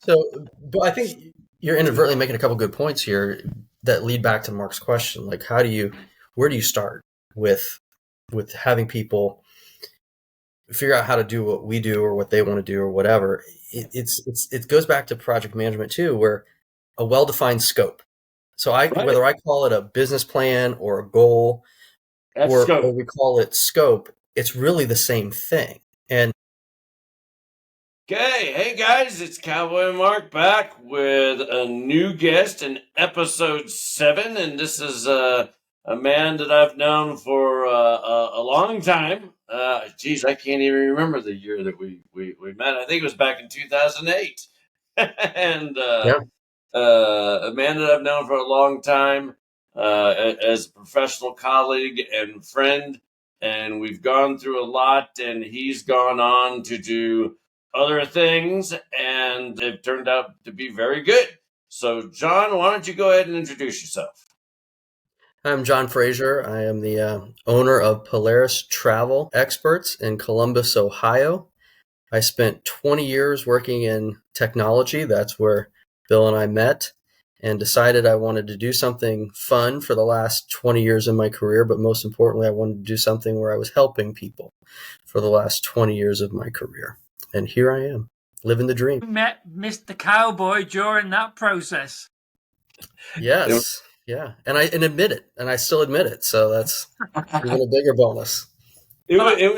So, but I think you're inadvertently making a couple good points here that lead back to Mark's question. Like, where do you start with having people figure out how to do what we do or what they want to do or whatever? It goes back to project management too, where a well-defined scope. So Right. whether I call it a business plan or a goal That's or scope. we call it scope, it's really the same thing. And Okay, hey guys, it's Cowboy Mark back with a new guest in episode 7, and this is a man that I've known for a long time. Geez, I can't even remember the year that we met. I think it was back in 2008, and yeah, a man that I've known for a long time as a professional colleague and friend. And we've gone through a lot, and he's gone on to do other things, and they've turned out to be very good. So, John, why don't you go ahead and introduce yourself? I'm John Frazier. I am the owner of Polaris Travel Experts in Columbus, Ohio. I spent 20 years working in technology. That's where Bill and I met and decided I wanted to do something fun for the last 20 years of my career. But most importantly, I wanted to do something where I was helping people for the last 20 years of my career. And here I am, living the dream. Met Mr. Cowboy during that process. Yes. Yeah. And I admit it. And I still admit it. So that's even a bigger bonus. It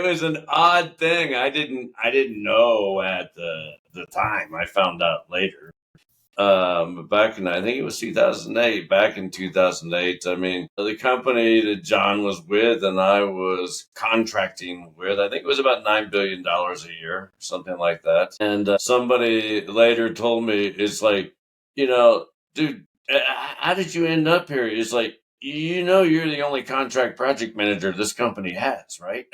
was an odd thing. I didn't know at the time. I found out later. Back in, I think it was 2008. Back in 2008, I mean, the company that John was with and I was contracting with, I think it was about $9 billion a year, something like that. And somebody later told me, it's like, dude, how did you end up here? It's like, you're the only contract project manager this company has, right?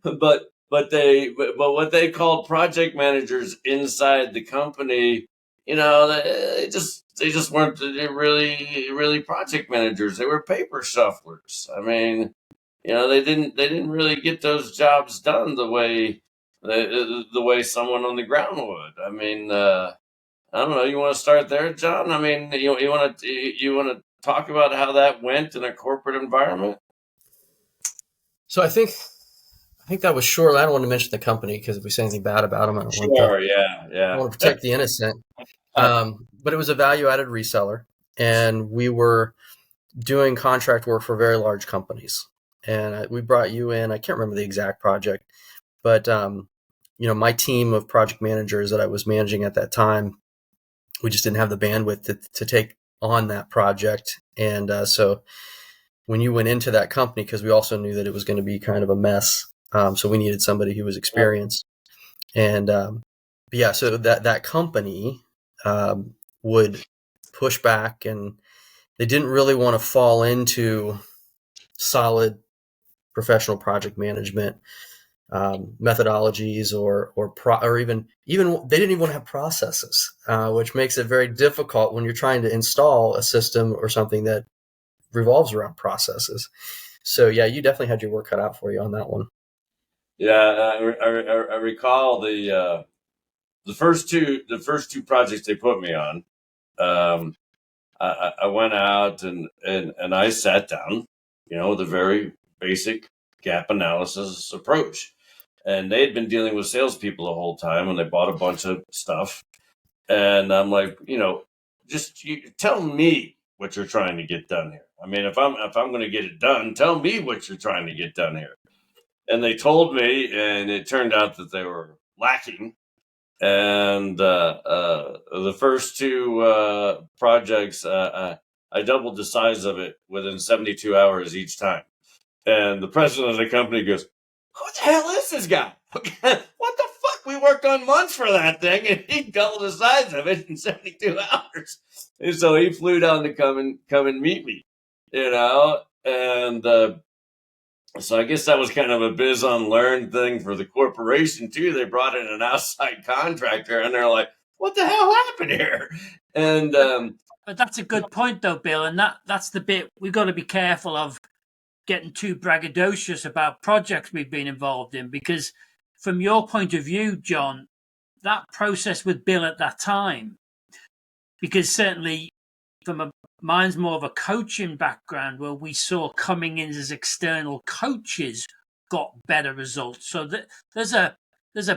but what they called project managers inside the company, they just weren't really project managers. They were paper shufflers. I mean, they didn't really get those jobs done the way someone on the ground would. I mean, I don't know. You want to start there, John? I mean, you want to talk about how that went in a corporate environment? So I think that was short. I don't want to mention the company because if we say anything bad about them, Sure. I Yeah. want to protect the innocent. But it was a value-added reseller, and we were doing contract work for very large companies. And we brought you in. I can't remember the exact project, but my team of project managers that I was managing at that time, we just didn't have the bandwidth to take on that project. And so when you went into that company, because we also knew that it was going to be kind of a mess, so we needed somebody who was experienced. And yeah, so that company would push back, and they didn't really want to fall into solid professional project management methodologies or even they didn't even want to have processes, which makes it very difficult when you're trying to install a system or something that revolves around processes. So yeah, you definitely had your work cut out for you on that one. Yeah, I recall the first two projects they put me on. I went out and I sat down, with a very basic gap analysis approach, and they'd been dealing with salespeople the whole time, and they bought a bunch of stuff, and I'm like, just tell me what you're trying to get done here. I mean, if I'm going to get it done, tell me what you're trying to get done here. And they told me, and it turned out that they were lacking. And the first two projects, I doubled the size of it within 72 hours each time. And the president of the company goes, "Who the hell is this guy? What the fuck? We worked on months for that thing, and he doubled the size of it in 72 hours." And so he flew down to come and meet me, and so I guess that was kind of a BizUnLearned thing for the corporation too. They brought in an outside contractor, and they're like, "What the hell happened here?" And But that's a good point, though, Bill, and that's the bit we've got to be careful of getting too braggadocious about projects we've been involved in, because from your point of view, John, that process with Bill at that time, because certainly mine's more of a coaching background where we saw coming in as external coaches got better results. So there's a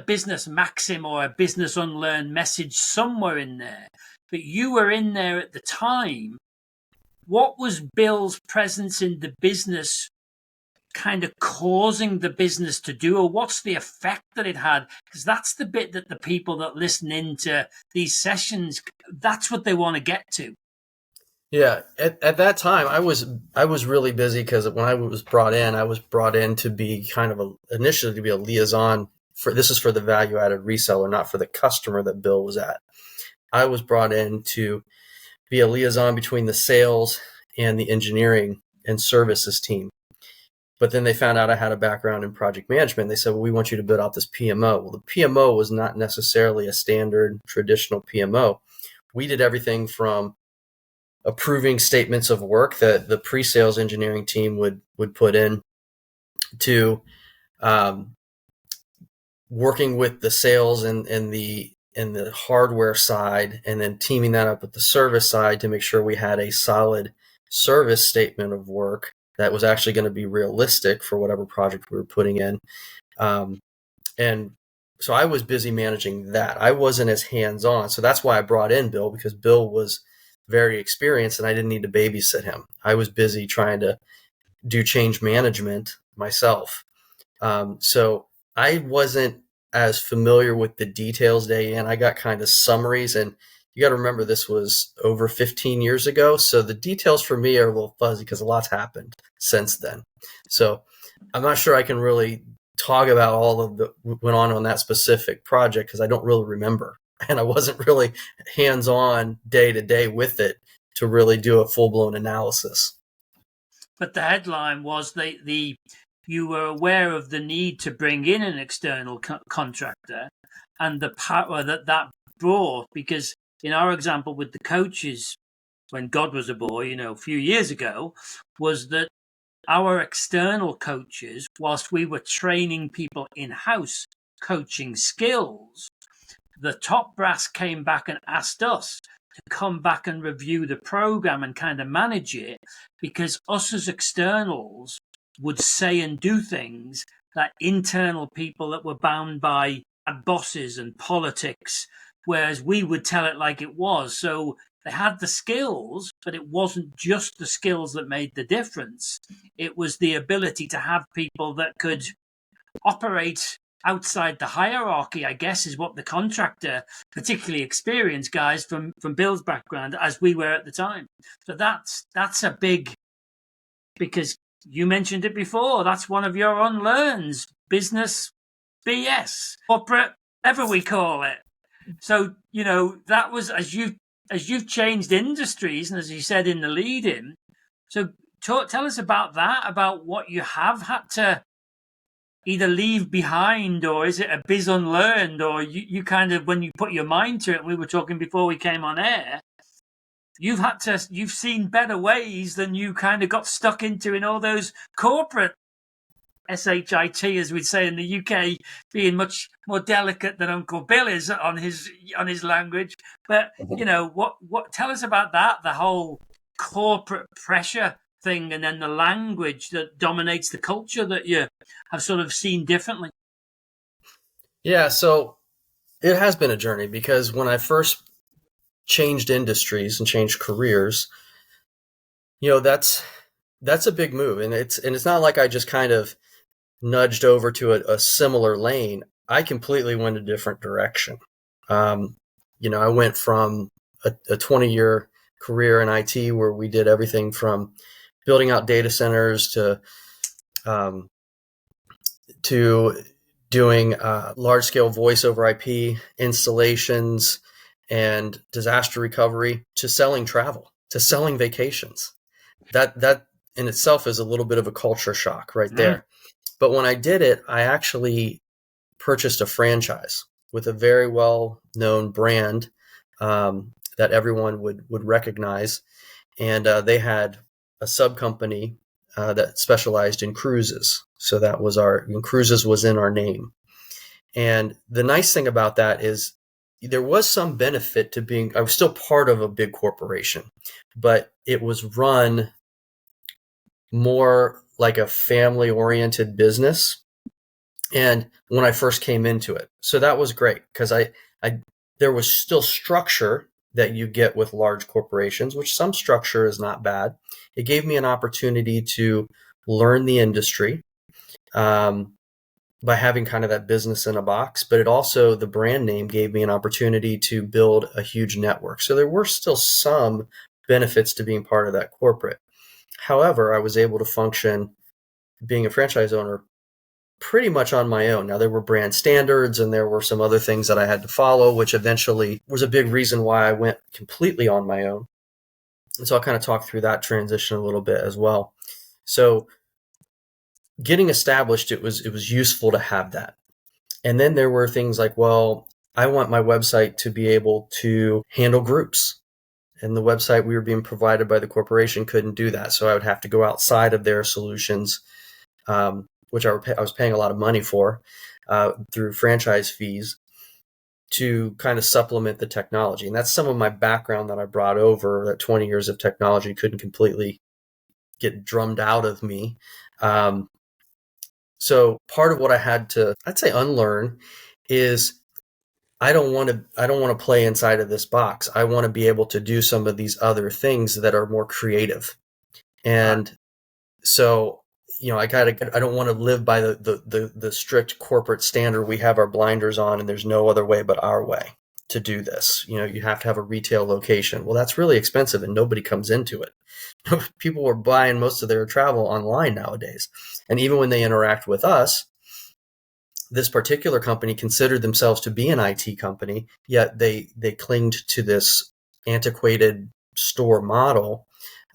business maxim or a business unlearned message somewhere in there. But you were in there at the time. What was Bill's presence in the business kind of causing the business to do, or what's the effect that it had? Because that's the bit that the people that listen into these sessions, that's what they want to get to. Yeah, at that time, I was really busy because when I was brought in to be kind of initially to be a liaison this is for the value added reseller, not for the customer that Bill was at. I was brought in to be a liaison between the sales and the engineering and services team. But then they found out I had a background in project management. They said, well, we want you to build out this PMO. Well, the PMO was not necessarily a standard traditional PMO. We did everything from approving statements of work that the pre-sales engineering team would put in to working with the sales and the hardware side, and then teaming that up with the service side to make sure we had a solid service statement of work that was actually going to be realistic for whatever project we were putting in. And so I was busy managing that. I wasn't as hands-on. So that's why I brought in Bill, because Bill was very experienced and I didn't need to babysit him. I was busy trying to do change management myself. So I wasn't as familiar with the details day in. I got kind of summaries, and you got to remember this was over 15 years ago. So the details for me are a little fuzzy because a lot's happened since then. So I'm not sure I can really talk about all of the went on that specific project because I don't really remember. And I wasn't really hands-on day to day with it to really do a full-blown analysis. But the headline was you were aware of the need to bring in an external contractor and the power that brought, because in our example with the coaches, when God was a boy, a few years ago, was that our external coaches, whilst we were training people in-house coaching skills, the top brass came back and asked us to come back and review the program and kind of manage it, because us as externals would say and do things that internal people that were bound by bosses and politics, whereas we would tell it like it was. So they had the skills, but it wasn't just the skills that made the difference. It was the ability to have people that could operate outside the hierarchy, I guess, is what the contractor, particularly experienced guys from Bill's background, as we were at the time. So that's a big, because you mentioned it before, that's one of your unlearns, business BS, corporate, whatever we call it. So, that was, as you've changed industries, and as you said in the lead-in, so tell us about that, about what you have had to either leave behind, or is it a BizUnLearned, or you kind of, when you put your mind to it, we were talking before we came on air, you've seen better ways than you kind of got stuck into in all those corporate SHIT, as we'd say in the UK, being much more delicate than Uncle Bill is on his language. But what tell us about that, the whole corporate pressure thing, and then the language that dominates the culture that you have sort of seen differently. Yeah, so it has been a journey, because when I first changed industries and changed careers, that's a big move, and it's not like I just kind of nudged over to a similar lane. I completely went a different direction. I went from a 20-year career in IT where we did everything from building out data centers to doing large-scale voice over IP installations and disaster recovery, to selling travel, to selling vacations. That in itself is a little bit of a culture shock right there. Mm-hmm. But when I did it, I actually purchased a franchise with a very well-known brand that everyone would recognize. And they had a sub-company that specialized in cruises. So that was cruises was in our name. And the nice thing about that is there was some benefit to being, I was still part of a big corporation, but it was run more like a family oriented business. And when I first came into it, so that was great because there was still structure that you get with large corporations, which some structure is not bad. It gave me an opportunity to learn the industry by having kind of that business in a box, but it also, the brand name gave me an opportunity to build a huge network. So there were still some benefits to being part of that corporate. However, I was able to function being a franchise owner pretty much on my own. Now, there were brand standards and there were some other things that I had to follow, which eventually was a big reason why I went completely on my own. And so I'll kind of talk through that transition a little bit as well. So getting established, it was useful to have that. And then there were things like, well, I want my website to be able to handle groups. And the website we were being provided by the corporation couldn't do that. So I would have to go outside of their solutions, which I was paying a lot of money for through franchise fees to kind of supplement the technology. And that's some of my background that I brought over, that 20 years of technology couldn't completely get drummed out of me. So part of what I had to, I'd say, unlearn is I don't want to play inside of this box. I want to be able to do some of these other things that are more creative. And so, I don't want to live by the strict corporate standard. We have our blinders on and there's no other way but our way to do this. You have to have a retail location. Well, that's really expensive and nobody comes into it. People are buying most of their travel online nowadays. And even when they interact with us, this particular company considered themselves to be an IT company, yet they clinged to this antiquated store model.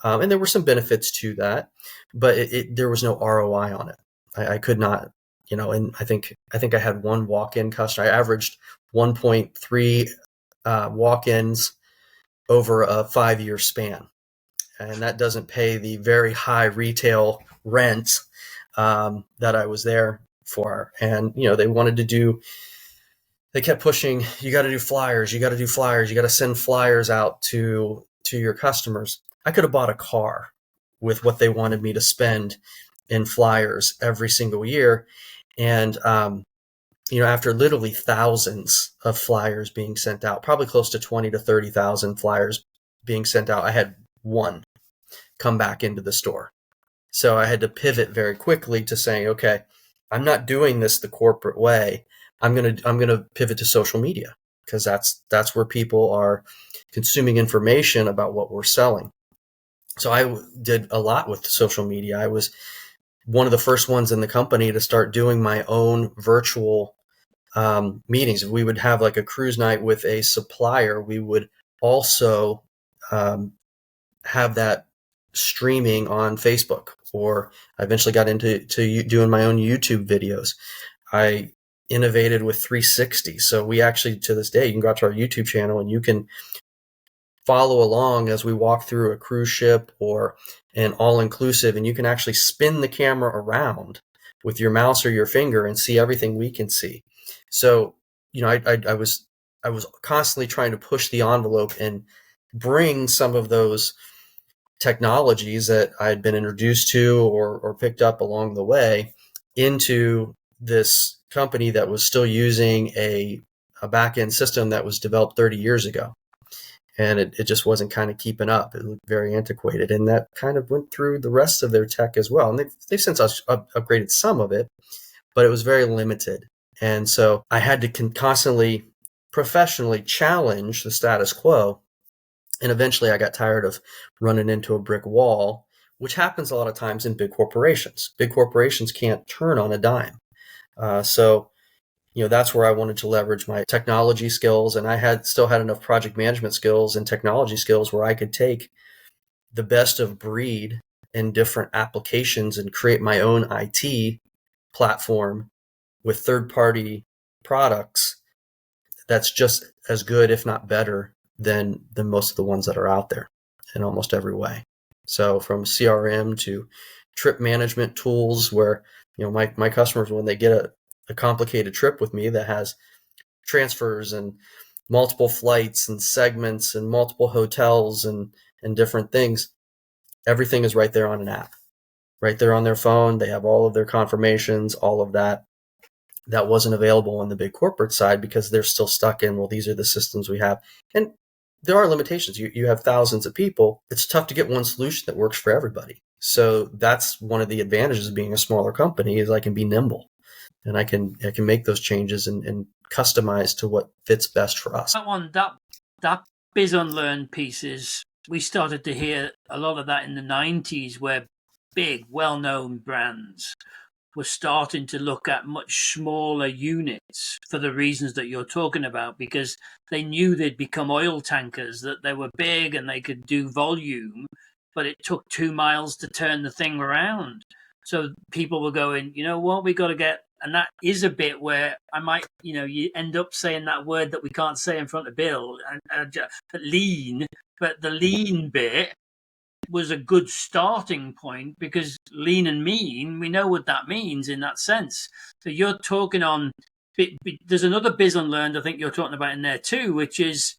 And there were some benefits to that, but there was no ROI on it. I could not, and I think I had one walk-in customer. I averaged 1.3 walk-ins over a 5-year span. And that doesn't pay the very high retail rent that I was there for. And, they kept pushing, you got to do flyers, you got to send flyers out to your customers. I could have bought a car with what they wanted me to spend in flyers every single year. And, after literally thousands of flyers being sent out, probably close to 20 to 30,000 flyers being sent out, I had one come back into the store. So I had to pivot very quickly to saying, okay, I'm not doing this the corporate way. I'm going to pivot to social media because that's where people are consuming information about what we're selling. So I did a lot with social media. I was one of the first ones in the company to start doing my own virtual meetings. If we would have like a cruise night with a supplier, we would also have that streaming on Facebook, or I eventually got into doing my own YouTube videos. I innovated with 360. So we actually, to this day, you can go out to our YouTube channel and you can follow along as we walk through a cruise ship or an all-inclusive, and you can actually spin the camera around with your mouse or your finger and see everything we can see. So, I was constantly trying to push the envelope and bring some of those technologies that I had been introduced to or picked up along the way into this company that was still using a back-end system that was developed 30 years ago. And it just wasn't kind of keeping up. It looked very antiquated. And that kind of went through the rest of their tech as well. And they've since upgraded some of it, but it was very limited. And so I had to constantly professionally challenge the status quo. And eventually I got tired of running into a brick wall, which happens a lot of times in big corporations. Big corporations can't turn on a dime. So that's where I wanted to leverage my technology skills. And I still had enough project management skills and technology skills where I could take the best of breed in different applications and create my own IT platform with third-party products that's just as good, if not better, than most of the ones that are out there in almost every way. So from CRM to trip management tools where, my customers, when they get a complicated trip with me that has transfers and multiple flights and segments and multiple hotels and different things, everything is right there on an app, right there on their phone. They have all of their confirmations, all of that. That wasn't available on the big corporate side because they're still stuck in, well, these are the systems we have. And there are limitations. You have thousands of people. It's tough to get one solution that works for everybody. So that's one of the advantages of being a smaller company, is I can be nimble and I can make those changes and customize to what fits best for us. That BizUnLearned pieces, we started to hear a lot of that in the 90s, where big, well-known brands were starting to look at much smaller units for the reasons that you're talking about, because they knew they'd become oil tankers, that they were big and they could do volume, but it took 2 miles to turn the thing around. So people were going, you know what, we got to get, and that is a bit where I might, you end up saying that word that we can't say in front of Bill, but lean, but the lean bit was a good starting point, because lean and mean, we know what that means in that sense. So you're talking on, there's another BizUnLearned I think you're talking about in there too, which is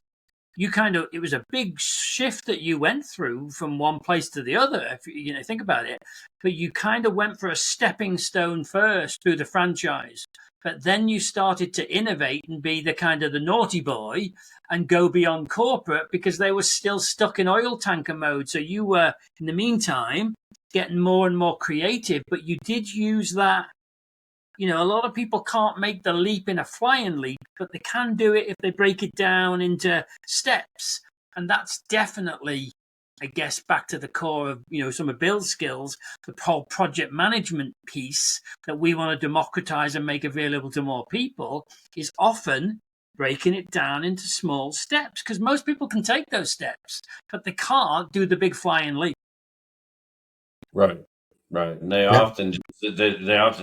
it was a big shift that you went through from one place to the other, if you think about it, but you kind of went for a stepping stone first through the franchise. But then you started to innovate and be the kind of the naughty boy and go beyond corporate, because they were still stuck in oil tanker mode. So you were, in the meantime, getting more and more creative, but you did use that. A lot of people can't make the leap in a flying leap, but they can do it if they break it down into steps. And that's definitely, I guess, back to the core of, some of Bill's skills, the whole project management piece that we want to democratize and make available to more people, is often breaking it down into small steps, because most people can take those steps, but they can't do the big flying leap. Right. And they often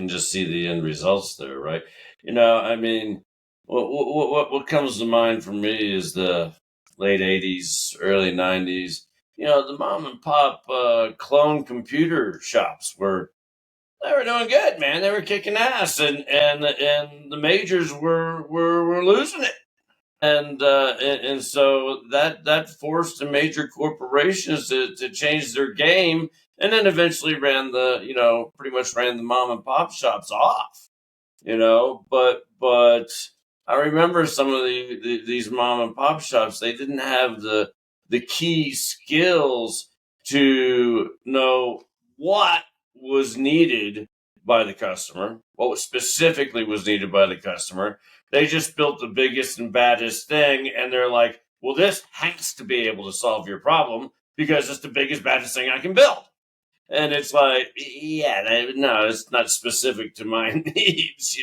just see the end results there, right? I mean, what comes to mind for me is the late 80s, early 90s. The mom and pop clone computer shops they were doing good, man. They were kicking ass, and the majors were losing it. And so that forced the major corporations to change their game, and then eventually pretty much ran the mom and pop shops off. But I remember some of these mom and pop shops, they didn't have the key skills to know what was needed by the customer, what specifically was needed by the customer. They just built the biggest and baddest thing, and they're like, well, this has to be able to solve your problem because it's the biggest, baddest thing I can build. And it's like, no, it's not specific to my needs,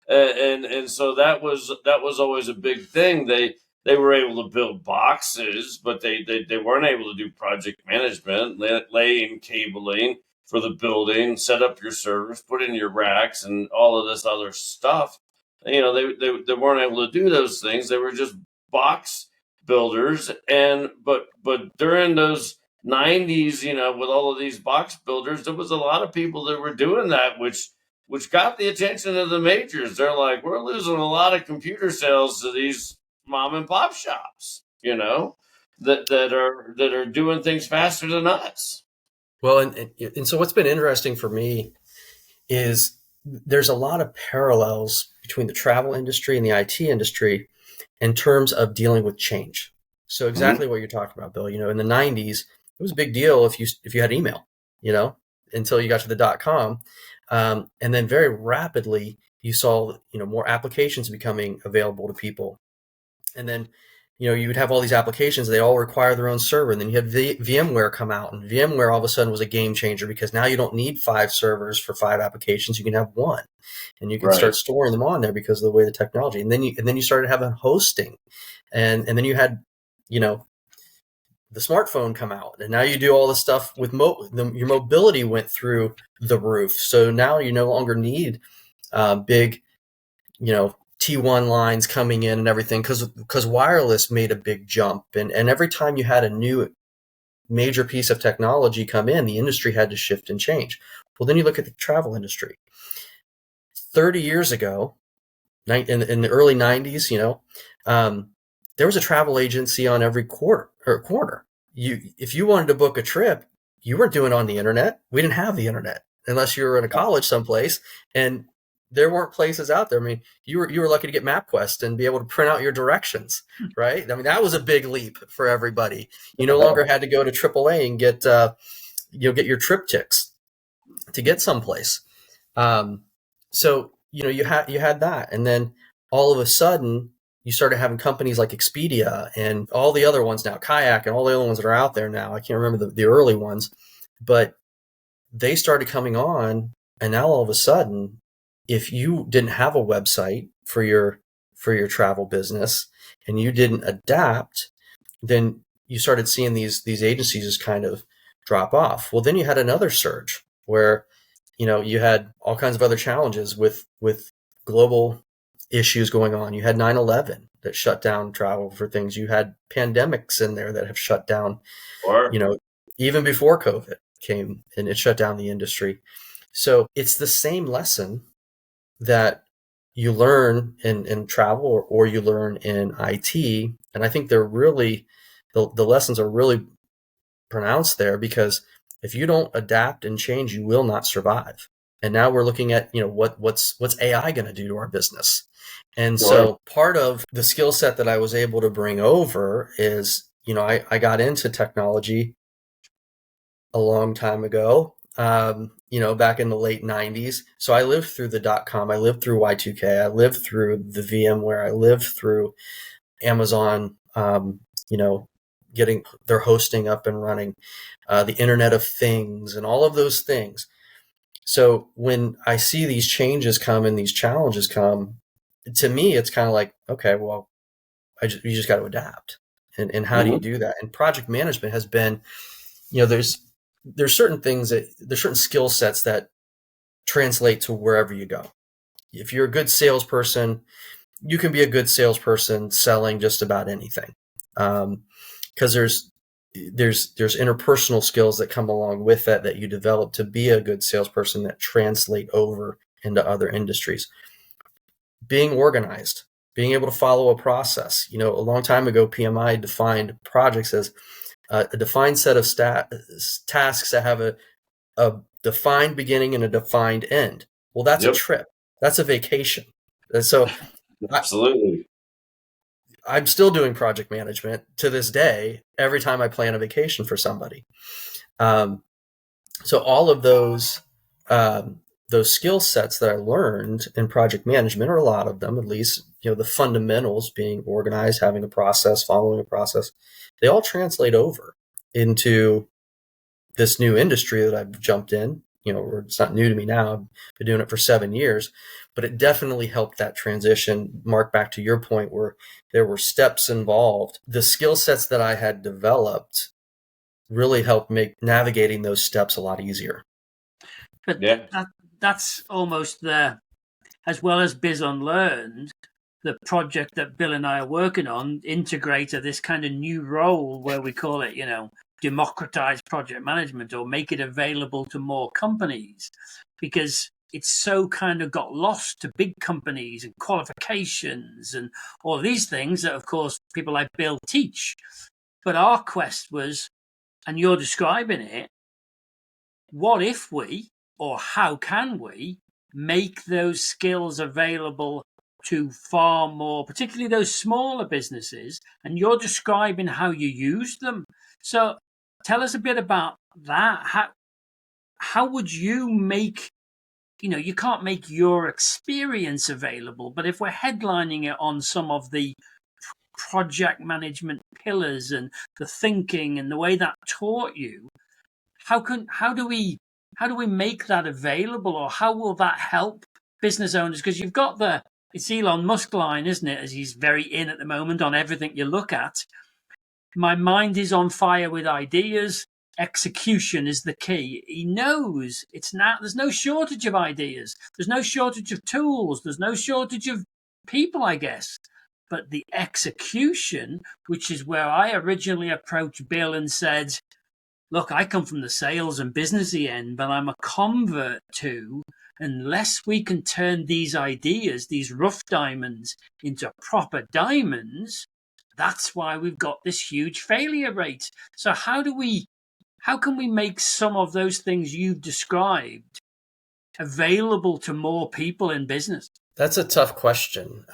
and so that was always a big thing. They were able to build boxes, but they weren't able to do project management, laying cabling for the building, set up your servers, put in your racks, and all of this other stuff. They weren't able to do those things. They were just box builders. But during those 90s, with all of these box builders, there was a lot of people that were doing that, which got the attention of the majors. They're like, we're losing a lot of computer sales to these mom and pop shops, that are doing things faster than us. Well, and so what's been interesting for me is there's a lot of parallels between the travel industry and the IT industry in terms of dealing with change. So exactly what you're talking about, Bill. In the 90s, it was a big deal if you had email, until you got to the .com. And then very rapidly you saw, more applications becoming available to people. And then, you would have all these applications. They all require their own server. And then you had VMware come out, and VMware all of a sudden was a game changer, because now you don't need 5 servers for 5 applications. You can have one, and you can start storing them on there because of the way the technology. And then you started having hosting, and then you had, the smartphone come out, and now you do all this stuff with your mobility went through the roof. So now you no longer need big, T1 lines coming in and everything, because wireless made a big jump. And every time you had a new major piece of technology come in, the industry had to shift and change. Well, then you look at the travel industry. 30 years ago, in the early 90s, there was a travel agency on every corner. If you wanted to book a trip, you weren't doing it on the internet. We didn't have the internet unless you were in a college someplace, and there weren't places out there. I mean, you were lucky to get MapQuest and be able to print out your directions, right? I mean, that was a big leap for everybody. You no longer had to go to AAA and get your TripTix to get someplace. So you had that, and then all of a sudden you started having companies like Expedia and all the other ones now, Kayak and all the other ones that are out there now. I can't remember the early ones, but they started coming on, and now all of a sudden, if you didn't have a website for your travel business and you didn't adapt, then you started seeing these agencies just kind of drop off. Well, then you had another surge where you had all kinds of other challenges with global issues going on. You had 9/11 that shut down travel for things. You had pandemics in there that have shut down, even before COVID came and it shut down the industry. So it's the same lesson that you learn in travel or you learn in IT. And I think they're really, the lessons are really pronounced there, because if you don't adapt and change, you will not survive. And now we're looking at, what's AI going to do to our business? And so part of the skill set that I was able to bring over is, I got into technology a long time ago, back in the late 90s. So I lived through the .com, I lived through Y2K, I lived through the VMware, I lived through Amazon, getting their hosting up and running, the Internet of Things and all of those things. So when I see these changes come and these challenges come, to me, it's kind of like, okay, well, you just got to adapt. And how do you do that? And project management has been, there's certain things there's certain skill sets that translate to wherever you go. If you're a good salesperson, you can be a good salesperson selling just about anything. Because there's interpersonal skills that come along with that you develop to be a good salesperson that translate over into other industries. Being organized, being able to follow a process. A long time ago, PMI defined projects as a defined set of tasks that have a defined beginning and a defined end. Well, that's a trip. That's a vacation. And so absolutely. I'm still doing project management to this day every time I plan a vacation for somebody. So all of those skill sets that I learned in project management, or a lot of them at least, the fundamentals, being organized, having a process, following a process, they all translate over into this new industry that I've jumped in. It's not new to me now. I've been doing it for 7 years, but it definitely helped that transition. Mark, back to your point where there were steps involved. The skill sets that I had developed really helped make navigating those steps a lot easier. But that's almost as well as BizUnLearned, the project that Bill and I are working on integrated this kind of new role where we call it, democratize project management, or make it available to more companies, because it's so kind of got lost to big companies and qualifications and all these things that, of course, people like Bill teach. But our quest was, and you're describing it, what if we, or how can we, make those skills available to far more, particularly those smaller businesses? And you're describing how you use them. So tell us a bit about that. How would you make, you can't make your experience available, but if we're headlining it on some of the project management pillars and the thinking and the way that taught you, how do we make that available, or how will that help business owners? Because you've got it's Elon Musk line, isn't it, as he's very in at the moment on everything you look at. My mind is on fire with ideas. Execution is the key. He knows there's no shortage of ideas. There's no shortage of tools. There's no shortage of people, I guess. But the execution, which is where I originally approached Bill and said, look, I come from the sales and businessy end, but I'm a convert to unless we can turn these ideas, these rough diamonds, into proper diamonds, that's why we've got this huge failure rate. So how can we make some of those things you've described available to more people in business? That's a tough question,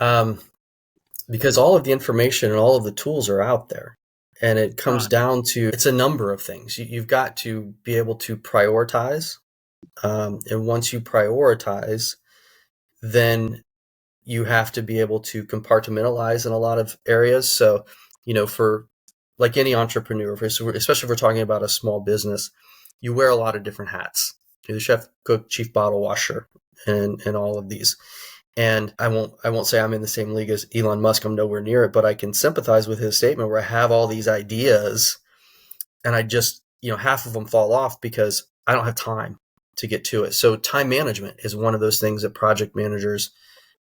because all of the information and all of the tools are out there. And it comes down to, it's a number of things. You've got to be able to prioritize. And once you prioritize, then you have to be able to compartmentalize in a lot of areas. So, for like any entrepreneur, especially if we're talking about a small business, you wear a lot of different hats. You're the chef, cook, chief bottle washer, and all of these. And I won't say I'm in the same league as Elon Musk. I'm nowhere near it, but I can sympathize with his statement where I have all these ideas and I just, half of them fall off because I don't have time to get to it. So time management is one of those things that project managers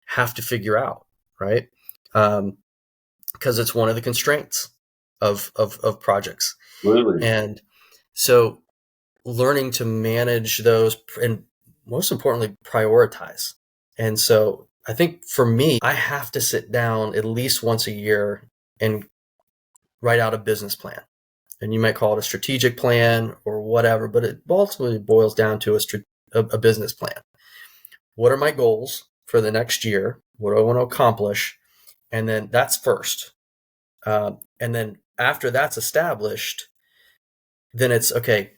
have to figure out, right? Because it's one of the constraints of projects. Really? And so learning to manage those and most importantly, prioritize. And so I think for me, I have to sit down at least once a year and write out a business plan. And you might call it a strategic plan or whatever, but it ultimately boils down to a business plan. What are my goals for the next year? What do I want to accomplish? And then that's first. And then after that's established, then it's, okay,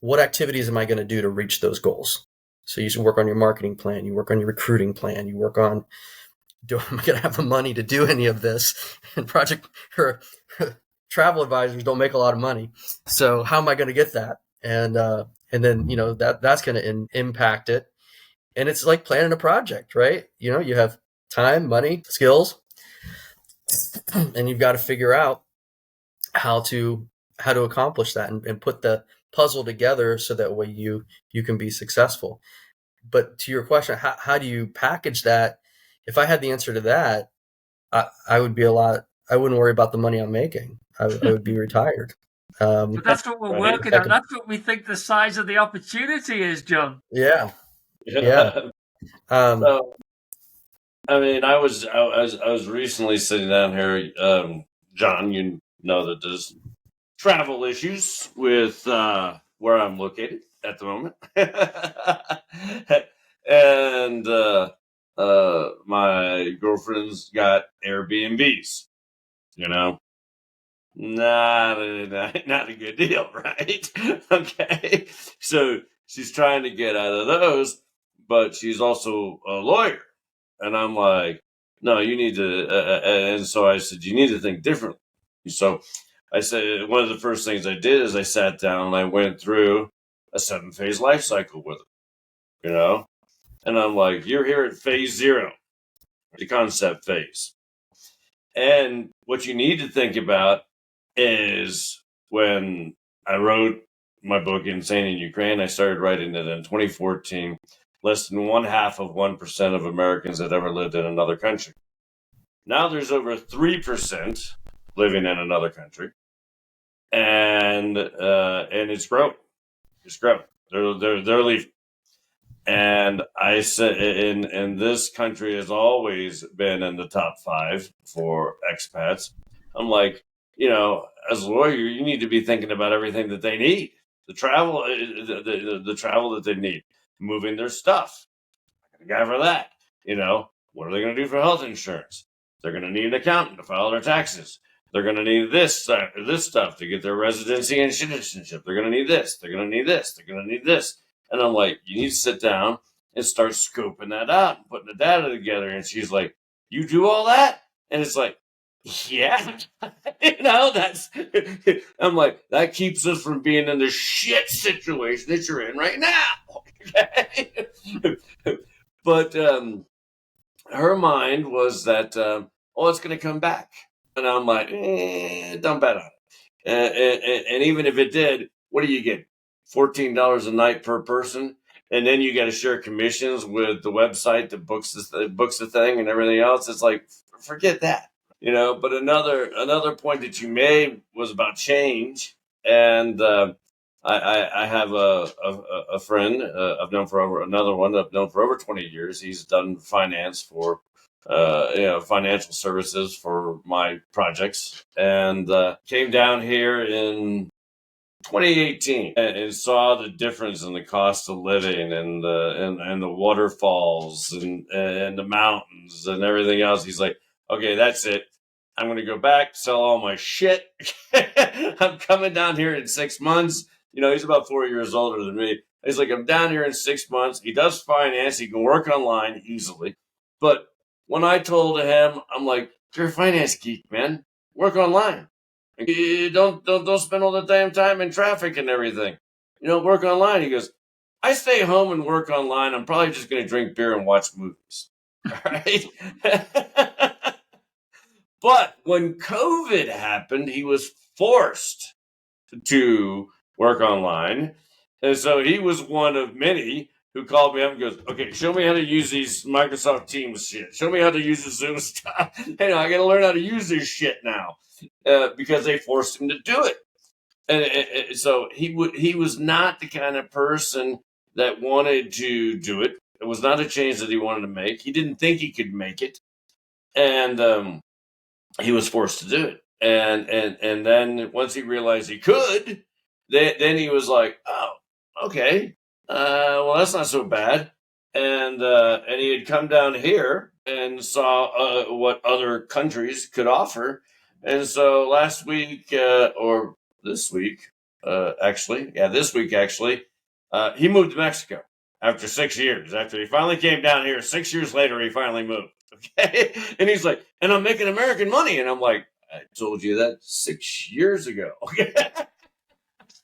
what activities am I going to do to reach those goals? So you should work on your marketing plan. You work on your recruiting plan. You work on, am I going to have the money to do any of this? And travel advisors don't make a lot of money. So how am I going to get that? And then, that's going to impact it. And it's like planning a project, right? You have time, money, skills, and you've got to figure out how to accomplish that and put the puzzle together so that way you can be successful. But to your question, how do you package that? If I had the answer to that, I would be I wouldn't worry about the money I'm making. I would be retired. But that's what we're working on. That's what we think the size of the opportunity is, John. Yeah. So, I mean, I was recently sitting down here, John. You know that there's travel issues with where I'm located at the moment, and my girlfriend's got Airbnbs. Not a good deal, right? Okay, so she's trying to get out of those, but she's also a lawyer, and I'm like, no, you need to. And so I said, you need to think differently. So I said, one of the first things I did is I sat down and I went through a 7-phase life cycle with her, and I'm like, you're here at phase 0, the concept phase. And what you need to think about is when I wrote my book, Insane in Ukraine, I started writing it in 2014. Less than 0.5% of Americans had ever lived in another country. Now there's over 3% living in another country. And it's growing. It's growing. They're leaving. And I said, and this country has always been in the top 5 for expats. I'm like, as a lawyer, you need to be thinking about everything that they need, the travel that they need, moving their stuff. I got a guy for that. What are they going to do for health insurance? They're going to need an accountant to file their taxes. They're going to need this stuff to get their residency and citizenship. They're going to need this. They're going to need this. They're going to need this. And I'm like, you need to sit down and start scoping that out and putting the data together. And she's like, you do all that? And it's like, yeah, that's, I'm like, that keeps us from being in the shit situation that you're in right now. Okay? But her mind was that, it's going to come back. And I'm like, don't bet on it. And even if it did, what do you get? $14 a night per person. And then you got to share commissions with the website that books the thing and everything else. It's like, forget that. But another point that you made was about change. And I have a friend I've known for over 20 years. He's done finance for financial services for my projects, and came down here in 2018 and saw the difference in the cost of living and the waterfalls and the mountains and everything else. He's like, okay, that's it. I'm going to go back, sell all my shit. I'm coming down here in 6 months. He's about 4 years older than me. He's like, I'm down here in 6 months. He does finance. He can work online easily. But when I told him, I'm like, you're a finance geek, man. Work online. You don't spend all the damn time in traffic and everything. Work online. He goes, I stay home and work online. I'm probably just going to drink beer and watch movies. All right. But when COVID happened, he was forced to work online. And so he was one of many who called me up and goes, okay, show me how to use these Microsoft Teams shit. Show me how to use the Zoom stuff. I got to learn how to use this shit now because they forced him to do it. And so he was not the kind of person that wanted to do it. It was not a change that he wanted to make. He didn't think he could make it. And he was forced to do it. And then once he realized he could, then he was like, oh, okay. Well, that's not so bad. And he had come down here and saw what other countries could offer. And so last week, or this week, this week actually, he moved to Mexico after 6 years. After he finally came down here, 6 years later, he finally moved. Okay. And he's like, and I'm making American money. And I'm like, I told you that 6 years ago.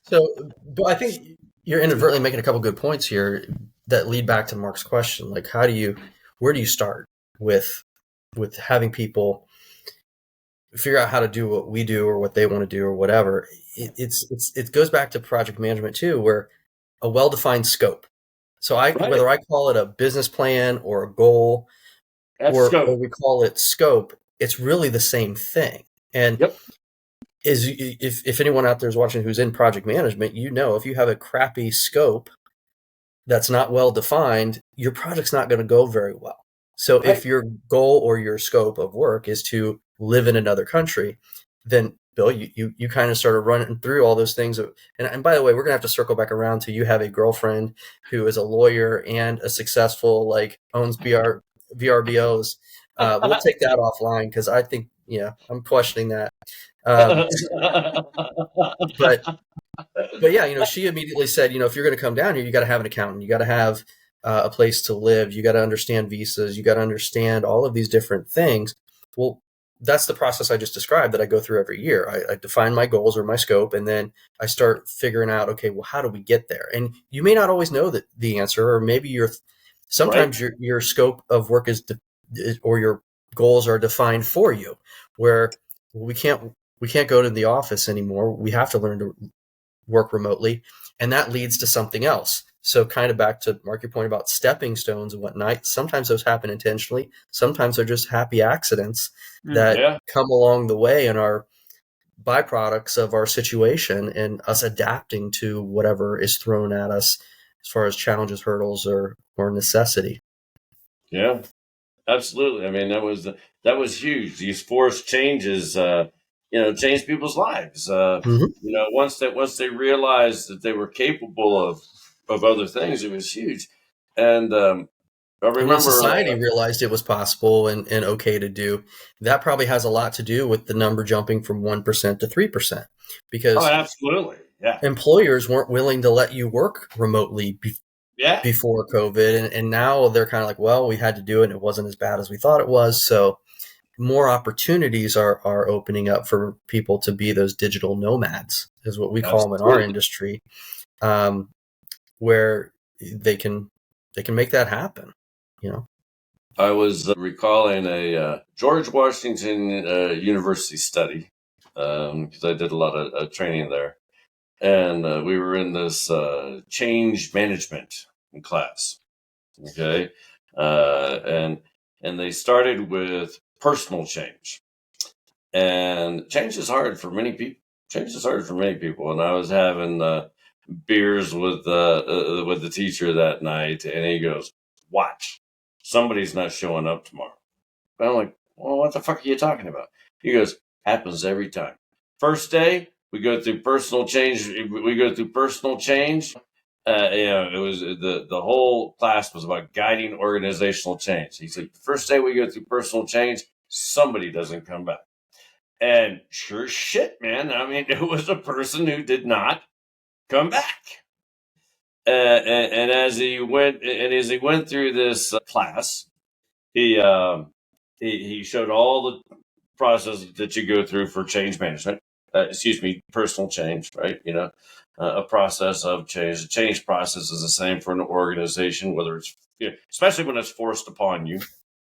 So, but I think you're inadvertently making a couple good points here that lead back to Mark's question. Like, where do you start with having people figure out how to do what we do or what they want to do or whatever? It goes back to project management too, where a well-defined scope. So whether I call it a business plan or a goal, or we call it scope, it's really the same thing. And if anyone out there is watching who's in project management, if you have a crappy scope that's not well defined, your project's not going to go very well. So if your goal or your scope of work is to live in another country, then Bill, you kind of started running through all those things. And by the way, we're going to have to circle back around to you have a girlfriend who is a lawyer and a successful, owns VRBOs. We'll take that offline because I think, I'm questioning that. But yeah, she immediately said, if you're going to come down here, you got to have an accountant, you got to have a place to live, you got to understand visas, you got to understand all of these different things. Well, that's the process I just described that I go through every year. I define my goals or my scope, and then I start figuring out, okay, well, how do we get there? And you may not always know the answer, or maybe sometimes your scope of work or your goals are defined for you, where we can't go to the office anymore. We have to learn to work remotely, and that leads to something else. So kind of back to Mark, your point about stepping stones and whatnot. Sometimes those happen intentionally. Sometimes they're just happy accidents that come along the way and are byproducts of our situation and us adapting to whatever is thrown at us as far as challenges, hurdles, or necessity. Yeah, absolutely. I mean, that was huge. These forced changes, changed people's lives. Once they realized that they were capable of other things, it was huge. And I remember when society realized it was possible and okay to do, that probably has a lot to do with the number jumping from 1% to 3%, because absolutely, employers weren't willing to let you work remotely before COVID, and now they're kind of like, well, we had to do it, and it wasn't as bad as we thought it was. So more opportunities are opening up for people to be those digital nomads, is what we call them in our industry, where they can make that happen. I was recalling a George Washington University study because I did a lot of training there, and we were in this change management class. Okay, and they started with personal change, and change is hard for many people. And I was having beers with the teacher that night, and he goes, "Watch, somebody's not showing up tomorrow." And I'm like, "Well, what the fuck are you talking about?" He goes, "Happens every time. First day, we go through personal change. It was the whole class was about guiding organizational change." He said, "First day we go through personal change, somebody doesn't come back." And sure shit, man. I mean, it was a person who did not come back. And as he went through this class, he showed all the process that you go through for change management. Personal change, right? A process of change. The change process is the same for an organization, whether it's, especially when it's forced upon you.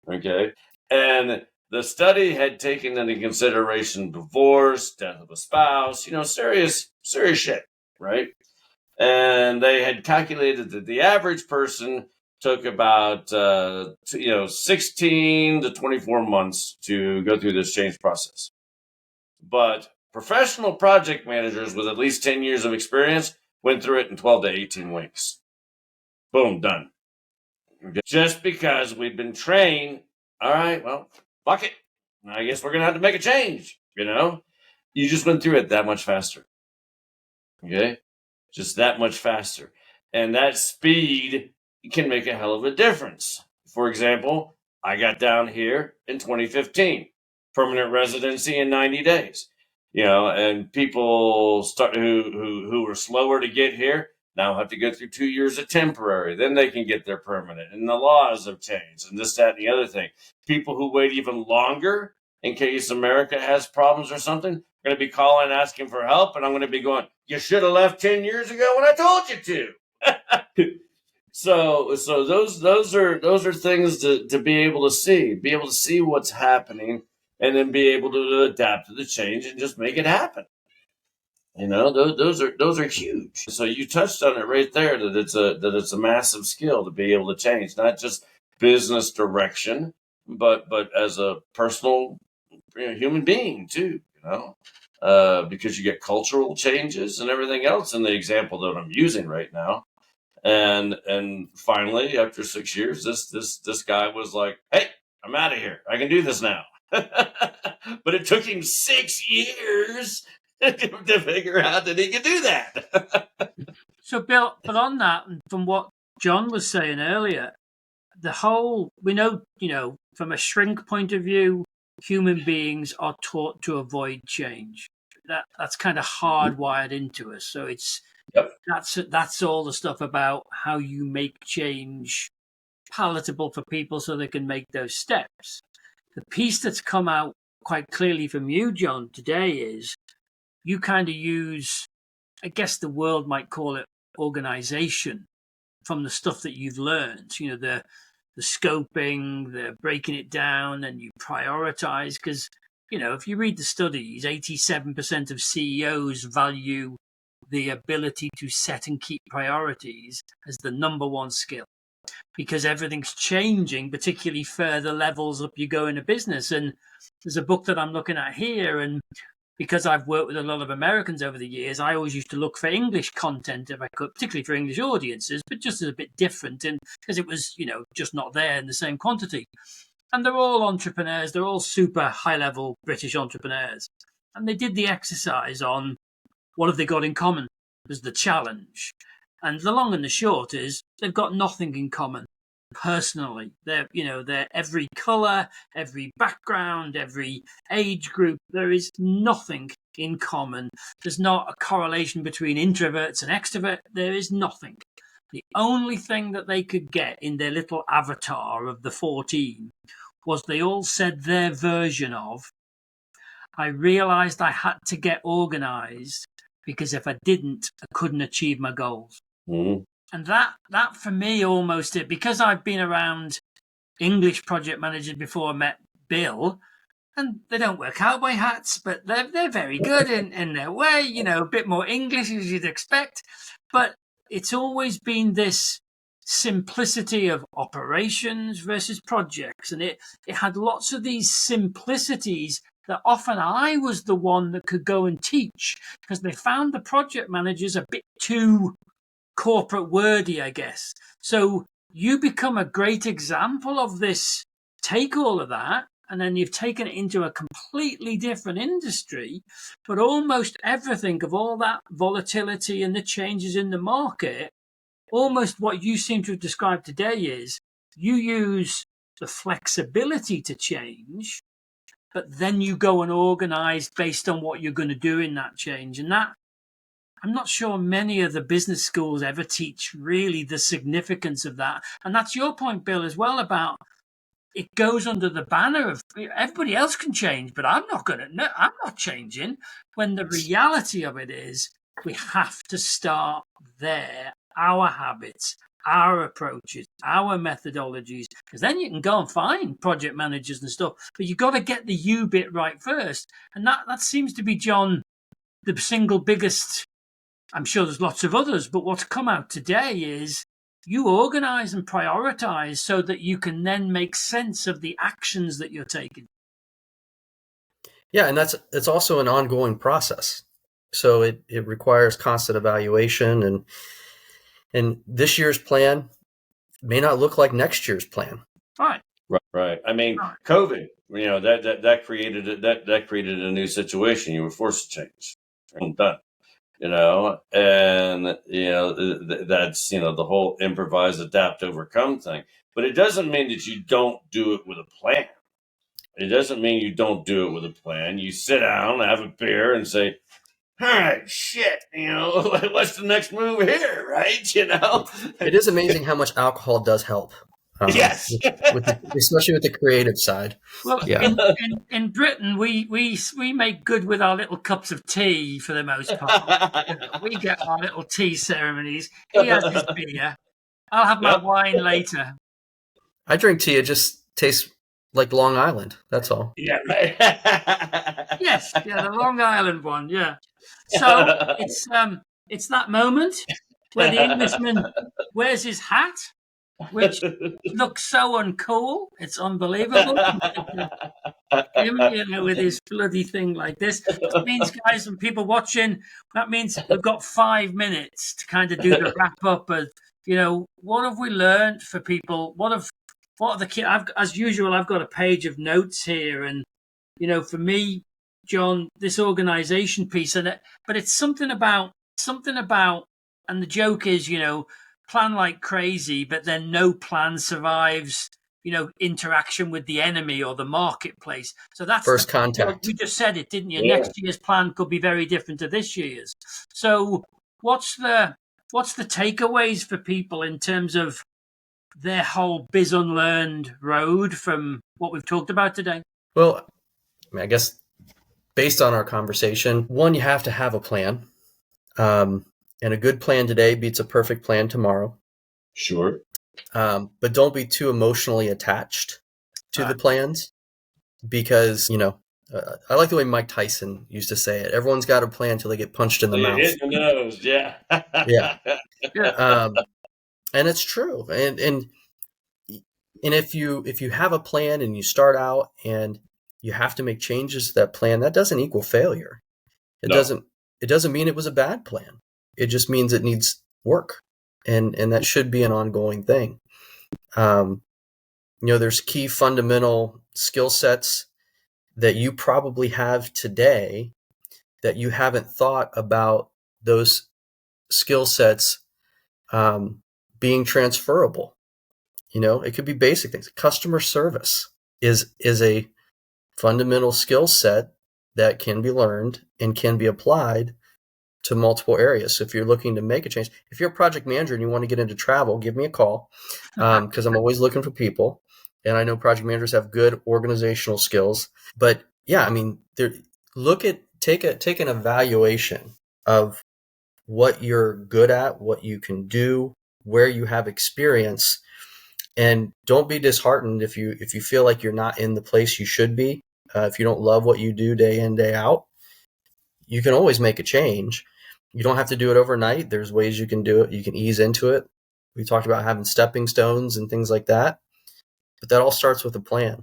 Okay. And the study had taken into consideration divorce, death of a spouse, serious shit, right? And they had calculated that the average person took about 16 to 24 months to go through this change process. But professional project managers with at least 10 years of experience went through it in 12 to 18 weeks. Boom, done. Okay. Just because we've been trained, all right, well, fuck it. I guess we're going to have to make a change, You just went through it that much faster. Okay? Just that much faster. And that speed can make a hell of a difference. For example, I got down here in 2015, permanent residency in 90 days. And people who were slower to get here now have to go through 2 years of temporary. Then they can get their permanent. And the laws have changed and this, that, and the other thing. People who wait even longer in case America has problems or something, are going to be calling asking for help. And I'm going to be going, "You should have left 10 years ago when I told you to." So those are things to be able to see what's happening, and then be able to adapt to the change and just make it happen. Those are huge. So you touched on it right there, that it's a massive skill to be able to change, not just business direction, but as a personal human being too. Because you get cultural changes and everything else in the example that I'm using right now. And finally, after 6 years, this guy was like, "Hey, I'm out of here. I can do this now." But it took him 6 years to figure out that he could do that. So, Bill, but on that, and from what John was saying earlier, we know, from a shrink point of view, human beings are taught to avoid change. That's kind of hardwired into us. So that's all the stuff about how you make change palatable for people so they can make those steps. The piece that's come out quite clearly from you, John, today is you kind of use, I guess the world might call it organization, from the stuff that you've learned, the scoping, the breaking it down, and you prioritize. Because, if you read the studies, 87% of CEOs value the ability to set and keep priorities as the number one skill, because everything's changing, particularly further levels up you go in a business. And there's a book that I'm looking at here, and because I've worked with a lot of Americans over the years, I always used to look for English content if I could, particularly for English audiences, but just as a bit different, and because it was, just not there in the same quantity. And they're all entrepreneurs. They're all super high-level British entrepreneurs. And they did the exercise on what have they got in common was the challenge. And the long and the short is they've got nothing in common. Personally, they're every color, every background, every age group. There is nothing in common. There's not a correlation between introverts and extroverts. There is nothing. The only thing that they could get in their little avatar of the 14 was they all said their version of, "I realized I had to get organized because if I didn't, I couldn't achieve my goals." Mm-hmm. And that for me almost it, because I've been around English project managers before I met Bill, and they don't wear cowboy hats, but they're very good in their way, a bit more English as you'd expect. But it's always been this simplicity of operations versus projects. And it had lots of these simplicities that often I was the one that could go and teach because they found the project managers a bit too corporate wordy, I guess. So you become a great example of this. Take all of that, and then you've taken it into a completely different industry, but almost everything of all that volatility and the changes in the market, almost what you seem to have described today is you use the flexibility to change, but then you go and organize based on what you're going to do in that change. And that, I'm not sure many of the business schools ever teach really the significance of that. And that's your point, Bill, as well, about it goes under the banner of everybody else can change, but I'm not changing. When the reality of it is we have to start there, our habits, our approaches, our methodologies, because then you can go and find project managers and stuff, but you've got to get the you bit right first. And that seems to be, John, the single biggest. I'm sure there's lots of others, but what's come out today is you organize and prioritize so that you can then make sense of the actions that you're taking. Yeah, and it's also an ongoing process. So it requires constant evaluation, and this year's plan may not look like next year's plan. Right. I mean, COVID, that created a new situation. You were forced to change. I'm done. And that's the whole improvise, adapt, overcome thing. But it doesn't mean that you don't do it with a plan. It doesn't mean you don't do it with a plan. You sit down, have a beer, and say, all right, shit, what's the next move here, right? It is amazing how much alcohol does help. Yes. Especially with the creative side. Well, yeah. in Britain, we make good with our little cups of tea for the most part. We get our little tea ceremonies. He has his beer. I'll have my wine later. I drink tea. It just tastes like Long Island. That's all. Yeah, right. Yes, the Long Island one. Yeah. So it's that moment where the Englishman wears his hat, which looks so uncool. It's unbelievable. Him, with his bloody thing like this. That means, guys, and people watching, that means we've got 5 minutes to kind of do the wrap up of, what have we learned for people? What are the key? As usual, I've got a page of notes here, and for me, John, this organization piece, but it's something about, and the joke is, plan like crazy, but then no plan survives, interaction with the enemy or the marketplace. So that's first contact. You just said it, didn't you? Yeah. Next year's plan could be very different to this year's. So what's the takeaways for people in terms of their whole BizUnLearned road from what we've talked about today? Well, I guess based on our conversation, one, you have to have a plan. And a good plan today beats a perfect plan tomorrow. Sure. But don't be too emotionally attached to the plans, because, I like the way Mike Tyson used to say it. Everyone's got a plan until they get punched in the mouth. Hit the nose, yeah. Yeah. And it's true. And if you have a plan and you start out and you have to make changes to that plan, that doesn't equal failure. It doesn't mean it was a bad plan. It just means it needs work, and that should be an ongoing thing. There's key fundamental skill sets that you probably have today that you haven't thought about those skill sets being transferable. It could be basic things. Customer service is a fundamental skill set that can be learned and can be applied to multiple areas. So if you're looking to make a change, if you're a project manager and you want to get into travel, give me a call, because I'm always looking for people. And I know project managers have good organizational skills. But yeah, take an evaluation of what you're good at, what you can do, where you have experience, and don't be disheartened if you feel like you're not in the place you should be. If you don't love what you do day in, day out, you can always make a change. You don't have to do it overnight. There's ways you can do it. You can ease into it. We talked about having stepping stones and things like that, but that all starts with a plan.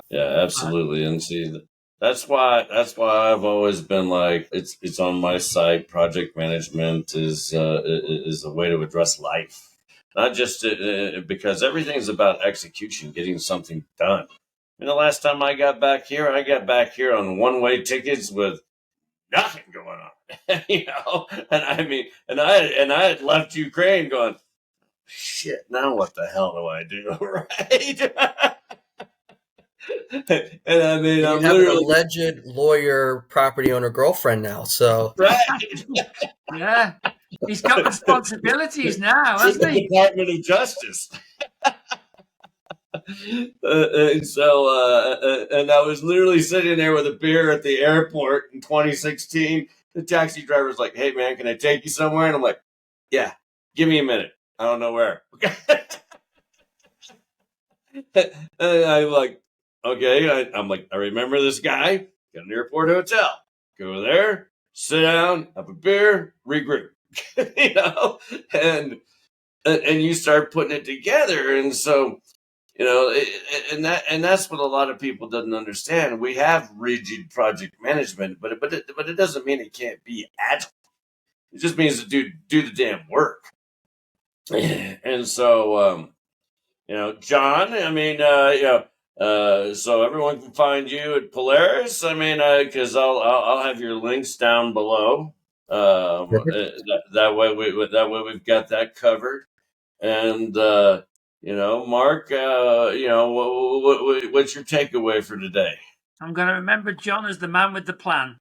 Yeah, absolutely. And see, That's why I've always been like, it's on my site. Project management is a way to address life, not just because everything's about execution, getting something done. And the last time I got back here on one-way tickets with nothing going on, And I mean, and I had left Ukraine going, shit. Now what the hell do I do, right? And I mean, And I'm you have an literally alleged lawyer, property owner girlfriend now. So right. Yeah. He's got responsibilities now, With hasn't the he? Department of Justice. And so, and I was literally sitting there with a beer at the airport in 2016. The taxi driver's like, "Hey, man, can I take you somewhere?" And I'm like, "Yeah, give me a minute. I don't know where." And I'm like, "Okay." I'm like, "I remember this guy. Got an airport hotel. Go there, sit down, have a beer, regroup." you know, and and you start putting it together, and so and that's what a lot of people doesn't understand. We have rigid project management, but it doesn't mean it can't be agile. It just means to do the damn work. And so, John, I mean, so everyone can find you at Polaris. I mean, because I'll have your links down below. That way we've got that covered. And Mark, what's your takeaway for today? I'm going to remember John as the man with the plan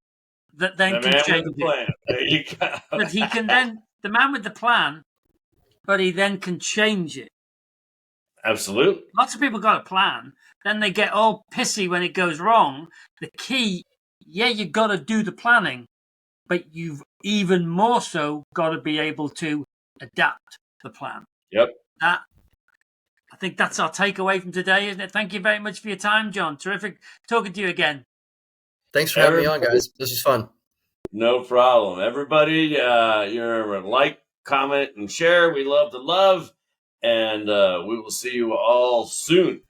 that then The can man change with the it. plan. There you go. That he can then, the man with the plan, but he then can change it. Absolutely. Lots of people got a plan, then they get all pissy when it goes wrong. The key, you've got to do the planning, but you've even more so got to be able to adapt the plan. Yep. I think that's our takeaway from today, isn't it? Thank you very much for your time, John. Terrific talking to you again. thanks for having me on, guys. This was fun. No problem. Everybody, you remember, like, comment, and share. We love to love, and we will see you all soon.